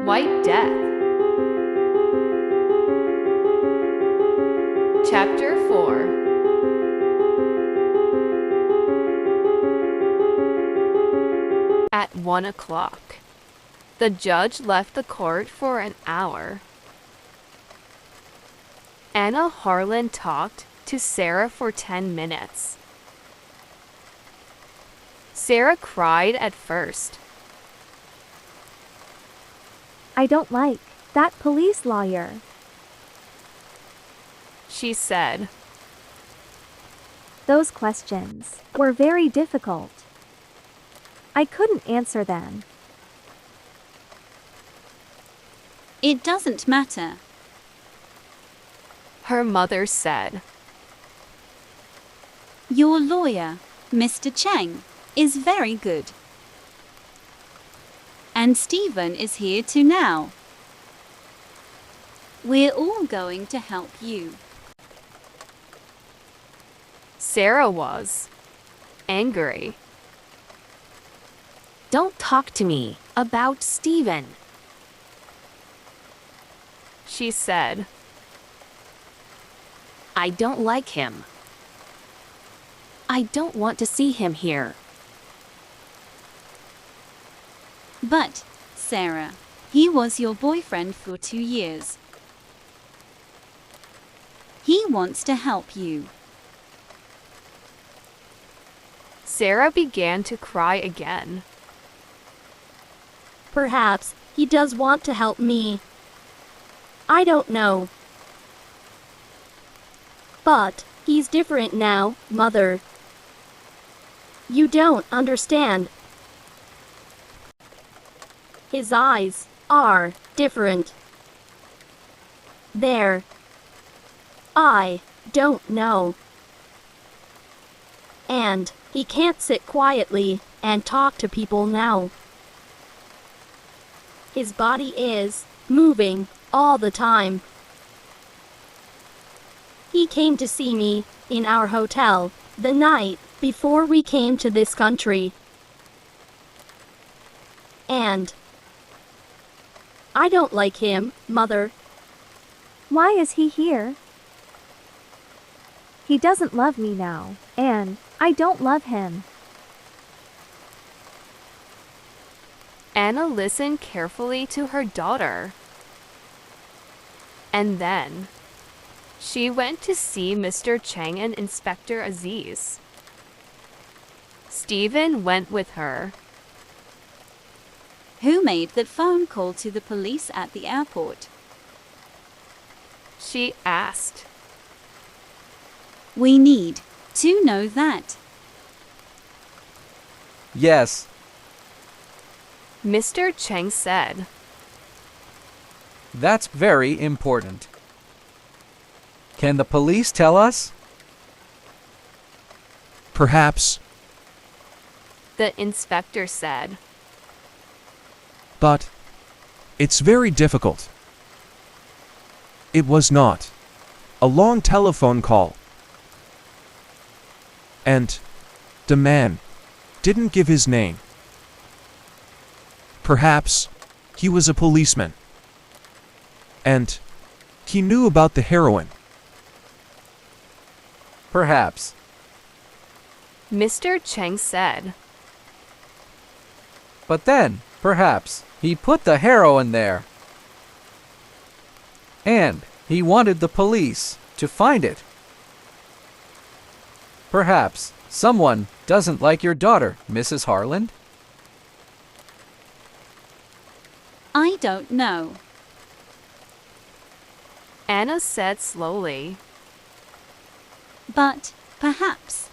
White Death. Chapter 4. At 1 o'clock, the judge left the court for an hour. Anna Harlan talked to Sarah for 10 minutes. Sarah cried at first. I don't like that police lawyer, she said. Those questions were very difficult. I couldn't answer them. It doesn't matter, her mother said. Your lawyer, Mr. Cheng, is very good. And Stephen is here too now. We're all going to help you. Sarah was angry. Don't talk to me about Stephen, she said. I don't like him. I don't want to see him here. But, Sarah, he was your boyfriend for 2 years. He wants to help you. Sarah began to cry again. Perhaps he does want to help me. I don't know. But he's different now, Mother. You don't understand. His eyes are different. I don't know. And he can't sit quietly and talk to people now. His body is moving all the time. He came to see me in our hotel the night before we came to this country. And I don't like him, Mother. Why is he here? He doesn't love me now, and I don't love him. Anna listened carefully to her daughter. And then she went to see Mr. Cheng and Inspector Aziz. Stephen went with her. Who made that phone call to the police at the airport? She asked. We need to know that. Yes, Mr. Cheng said. that's very important. Can the police tell us? Perhaps, The inspector said. but it's very difficult. It was not a long telephone call. And the man didn't give his name. Perhaps he was a policeman. And he knew about the heroin. Perhaps. Mr. Cheng said. But then, perhaps, he put the heroin there. And he wanted the police to find it. Perhaps someone doesn't like your daughter, Mrs. Harlan? I don't know. Anna said slowly. But perhaps.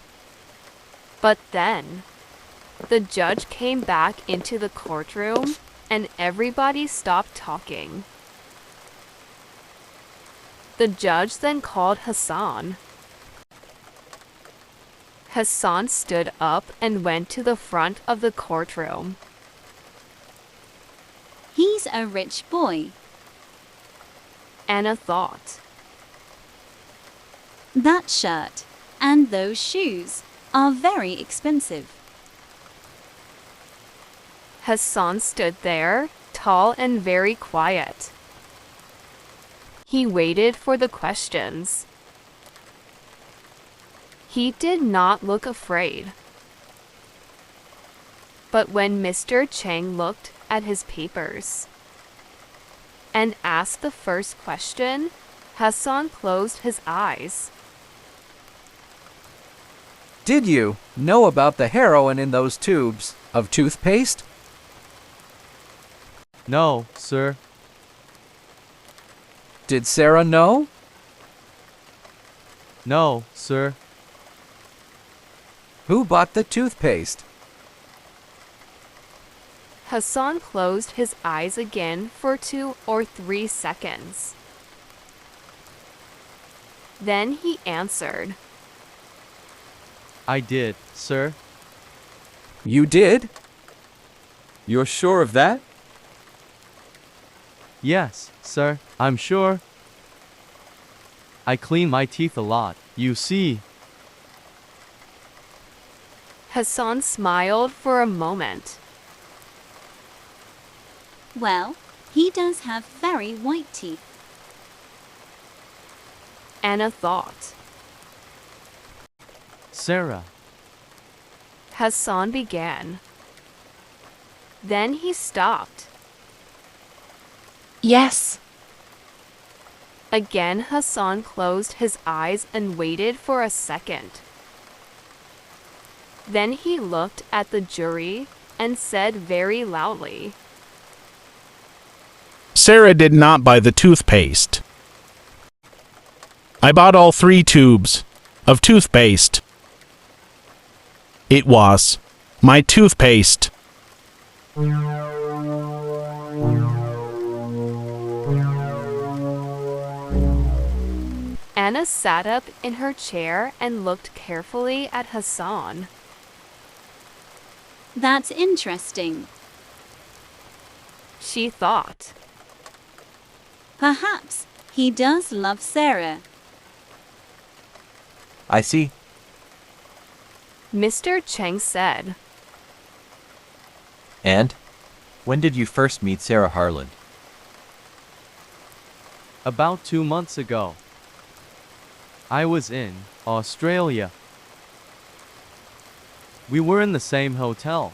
But then the judge came back into the courtroom and everybody stopped talking. The judge then called Hassan. Hassan stood up and went to the front of the courtroom. He's a rich boy. Anna thought. That shirt and those shoes are very expensive. Hassan stood there, tall and very quiet. He waited for the questions. He did not look afraid. But when Mr. Chang looked at his papers and asked the first question, Hassan closed his eyes. Did you know about the heroin in those tubes of toothpaste? No, sir. Did Sarah know? No, sir. Who bought the toothpaste? Hassan closed his eyes again for 2 or 3 seconds. Then he answered. I did, sir. You did? You're sure of that? Yes, sir, I'm sure. I clean my teeth a lot, you see. Hassan smiled for a moment. Well, he does have very white teeth. Anna thought. Sarah. Hassan began. Then he stopped. Yes. Again, Hassan closed his eyes and waited for a second. Then he looked at the jury and said very loudly, Sarah did not buy the toothpaste. I bought all 3 tubes of toothpaste. It was my toothpaste. Anna sat up in her chair and looked carefully at Hassan. That's interesting. She thought. Perhaps he does love Sarah. I see. Mr. Chang said. And? When did you first meet Sarah Harland? About 2 months ago. I was in Australia. We were in the same hotel.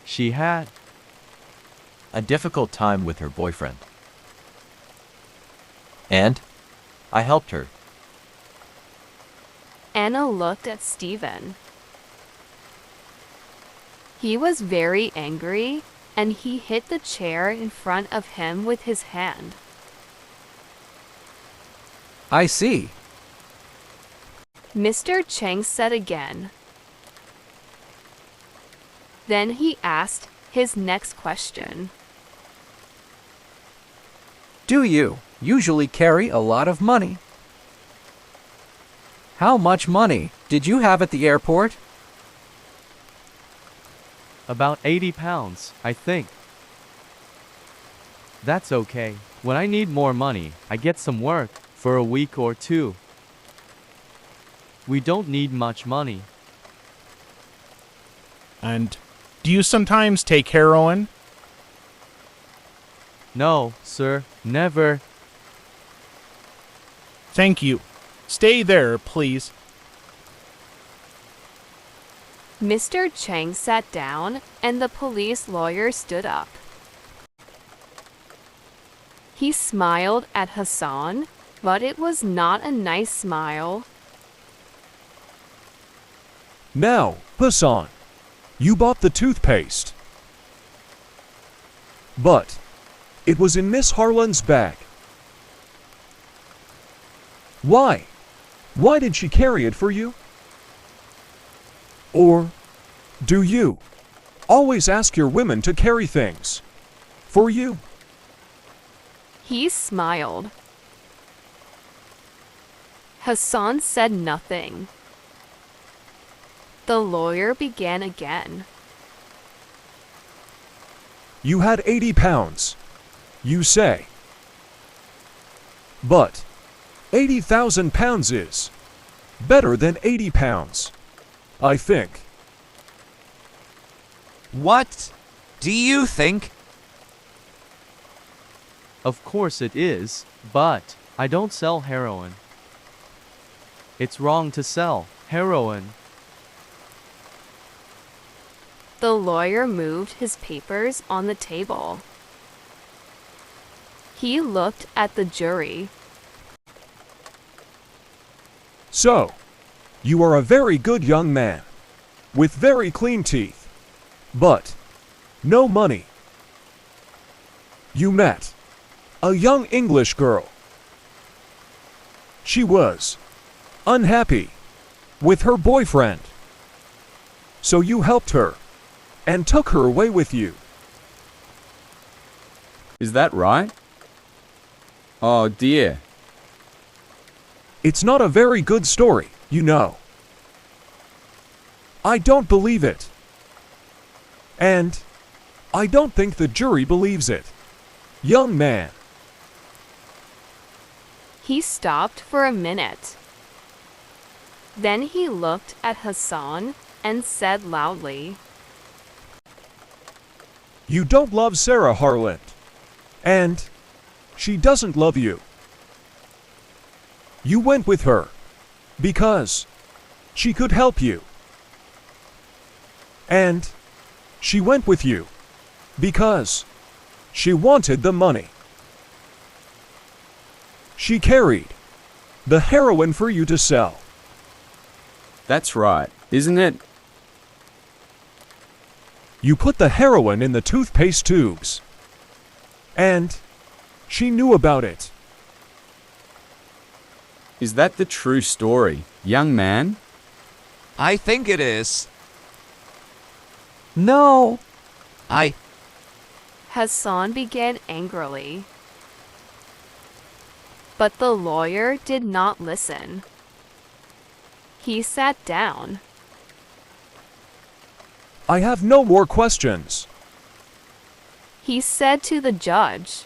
She had A difficult time with her boyfriend. And? I helped her. Anna looked at Stephen. He was very angry, and he hit the chair in front of him with his hand. I see. Mr. Chang said again. Then he asked his next question. Do you usually carry a lot of money? How much money did you have at the airport? about 80 pounds, I think. That's okay. When I need more money, I get some work for a week or 2. We don't need much money. And do you sometimes take heroin? No, sir, never. Thank you. Stay there, please. Mr. Chang sat down, and the police lawyer stood up. He smiled at Hassan, but it was not a nice smile. Now, Hassan, you bought the toothpaste. But it was in Miss Harlan's bag. Why? Why did she carry it for you? Or do you always ask your women to carry things for you? He smiled. Hassan said nothing. The lawyer began again. You had 80 pounds, you say. But 80,000 pounds is better than 80 pounds, I think. What? Do you think? Of course it is, but I don't sell heroin. It's wrong to sell heroin. The lawyer moved his papers on the table. He looked at the jury. So, you are a very good young man, with very clean teeth, but no money. You met a young English girl. She was unhappy with her boyfriend. So you helped her and took her away with you. Is that right? Oh dear. It's not a very good story, you know. I don't believe it. And I don't think the jury believes it. Young man. He stopped for a minute. Then he looked at Hassan and said loudly, You don't love Sarah Harland. And she doesn't love you. You went with her because she could help you. And she went with you because she wanted the money. She carried the heroin for you to sell. That's right, isn't it? You put the heroin in the toothpaste tubes. And she knew about it. Is that the true story, young man? I think it is. No. Hassan began angrily. But the lawyer did not listen. He sat down. I have no more questions, He said to the judge,